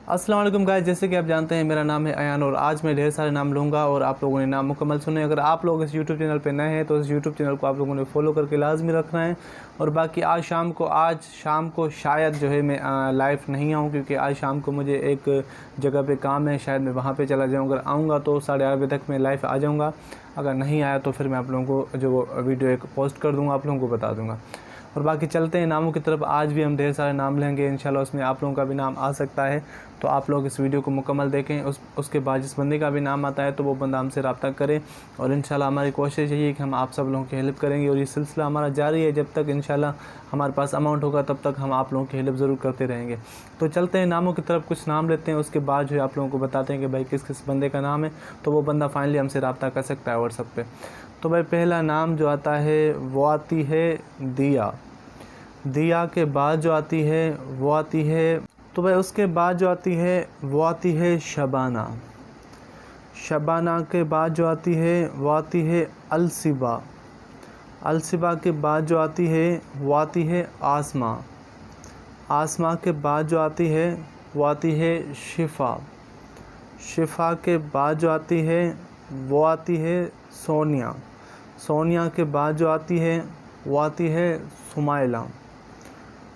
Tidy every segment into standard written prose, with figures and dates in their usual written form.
अस्सलाम वालेकुम गाइस, जैसे कि आप जानते हैं मेरा नाम है अयान और आज मैं ढेर सारे नाम लूँगा और आप लोगों ने नाम मुकम्मल सुने। अगर आप लोग इस यूट्यूब चैनल पे नए हैं तो इस यूट्यूब चैनल को आप लोगों ने फॉलो करके लाजमी रखना है। और बाकी आज शाम को शायद जो है मैं लाइव नहीं आऊँ, क्योंकि आज शाम को मुझे एक जगह पे काम है, शायद मैं वहाँ पे चला जाऊँ। अगर आऊँगा तो 8:30 बजे तक मैं लाइव आ जाऊँगा। अगर नहीं आया तो फिर मैं आप लोगों को जो वीडियो एक पोस्ट कर दूँगा, आप लोगों को बता दूँगा। और बाकी चलते हैं नामों की तरफ। आज भी हम ढेर सारे नाम लेंगे इंशाल्लाह, उसमें आप लोगों का भी नाम आ सकता है। तो आप लोग इस वीडियो को मुकम्मल देखें। उसके बाद जिस बंदे का भी नाम आता है तो वो बंदा हमसे रब्ता करे। और इंशाल्लाह हमारी कोशिश यही है कि हम आप सब लोगों की हेल्प करेंगे और ये सिलसिला हमारा जारी है। जब तक इंशाल्लाह हमारे पास अमाउंट होगा तब तक हम आप लोगों की हेल्प ज़रूर करते रहेंगे। तो चलते हैं नामों की तरफ, कुछ नाम लेते हैं, उसके बाद जो है आप लोगों को बताते हैं कि भाई किस किस बंदे का नाम है, तो वो बंदा फाइनली हमसे रब्ता कर सकता है व्हाट्सएप पे। तो भाई पहला नाम जो आता है वो आती है दिया। दिया के बाद जो आती है वो आती है, तो भाई उसके बाद जो आती है वो आती है शबाना। शबाना के बाद जो आती है वो आती है अलसिबा। अलसिबा के बाद जो आती है वो आती है आसमा। आसमा के बाद जो आती है वो आती है शिफा। शिफा के बाद जो आती है वो आती है सोनिया। सोनिया के बाद जो आती है वो आती है सुमाइला।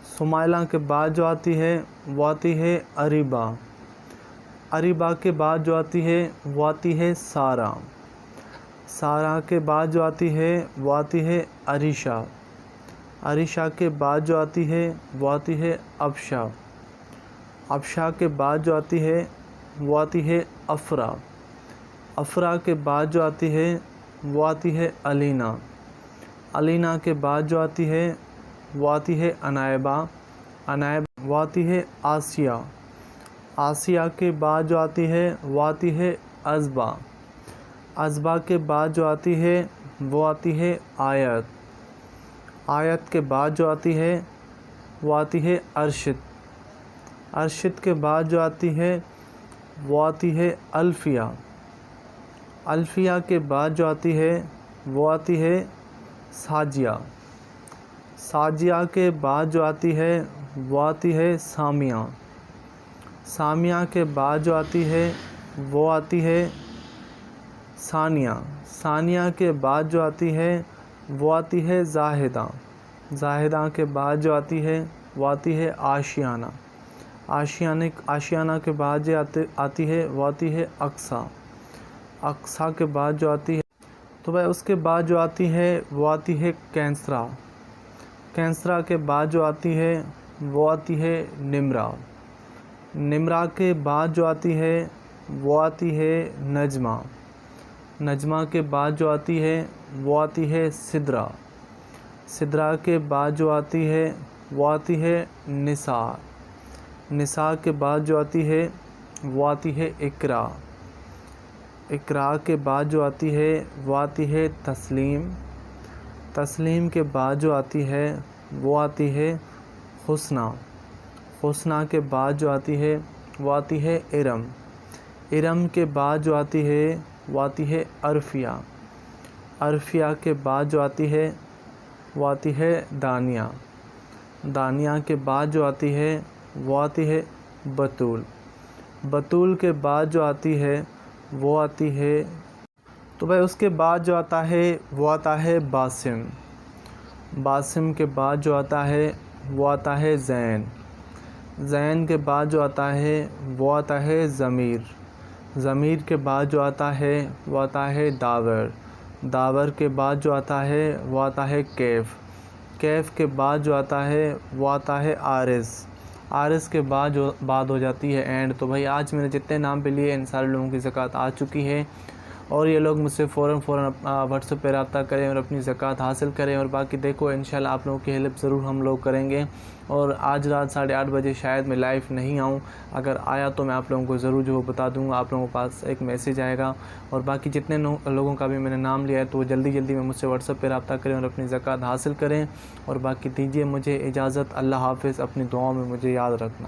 सुमाइला के बाद जो आती है वो आती है अरीबा। अरीबा के बाद जो आती है वो आती है सारा। सारा के बाद जो आती है वो आती है अरीशा। अरीशा के बाद जो आती है वो आती है अफशा। अफशा के बाद जो आती है वो आती है अफरा। अफरा के बाद जो आती है वो आती है अलीना। अलीना के बाद जो आती है वो आती है अनायबा। अनायब वो आती है आसिया। आसिया के बाद जो आती है वो आती है अज़बा। अज़बा के बाद जो आती है वो आती है आयत। आयत के बाद जो आती है वो आती है अरशिद। अरशिद के बाद जो आती है वो आती है अल्फ़िया। अल्फ़िया के बाद जो आती है वो आती है साजिया। साजिया के बाद जो आती है वो आती है सामिया। सामिया के बाद जो आती है वो आती है सानिया। सानिया के बाद जो आती है वो आती है ज़ाहिदा। ज़ाहिदा के बाद जो आती है वो आती है आशियाना। आशियाना के बाद जो आती है वो आती है अक्सा। अक्सा के बाद जो आती है, तो भाई उसके बाद जो आती है वो आती है कैंसरा। कैंसरा के बाद जो आती है वो आती है निमरा। निमरा के बाद जो आती है वो आती है नजमा। नजमा के बाद जो आती है वो आती है सिदरा। सिदरा के बाद जो आती है वो आती है निसा। निसा के बाद जो आती है वो आती है इकरा। इकरा के बाद जो आती है वो आती है तस्लीम। तस्लीम के बाद जो आती है वो आती है हुस्ना। हुस्ना के बाद जो आती है वो आती है इरम। इरम के बाद जो आती है वो आती है अरफिया। अरफिया के बाद जो आती है वो आती है दानिया। दानिया के बाद जो आती है वो आती है बतूल। बतूल के बाद जो आती है वो आती है, तो भाई उसके बाद जो आता है वो आता है बासिम। बासिम के बाद जो आता है वो आता है ज़ैन। ज़ैन के बाद जो आता है वो आता है ज़मीर। ज़मीर के बाद जो आता है वो आता है दावर। दावर के बाद जो आता है वो आता है कैफ़। कैफ़ के बाद जो आता है वो आता है आरिस। आरिस के बाद हो जाती है एंड। तो भाई आज मैंने जितने नाम पे लिए इन सारे लोगों की ज़कात आ चुकी है और ये लोग मुझसे फ़ौरन व्हाट्सएप पे रब्ता करें और अपनी ज़कात हासिल करें। और बाकी देखो इंशाल्लाह आप लोगों की हेल्प ज़रूर हम लोग करेंगे। और आज रात 8:30 बजे शायद मैं लाइव नहीं आऊँ, अगर आया तो मैं आप लोगों को ज़रूर जो बता दूँगा, आप लोगों के पास एक मैसेज आएगा। और बाकी जितने लोगों का भी मैंने नाम लिया है तो जल्दी में मुझसे व्हाट्सएप पे रब्ता करें और अपनी ज़कात हासिल करें। और बाकी दीजिए मुझे इजाज़त। अल्लाह हाफ़िज़। अपनी दुआओं में मुझे याद रखना।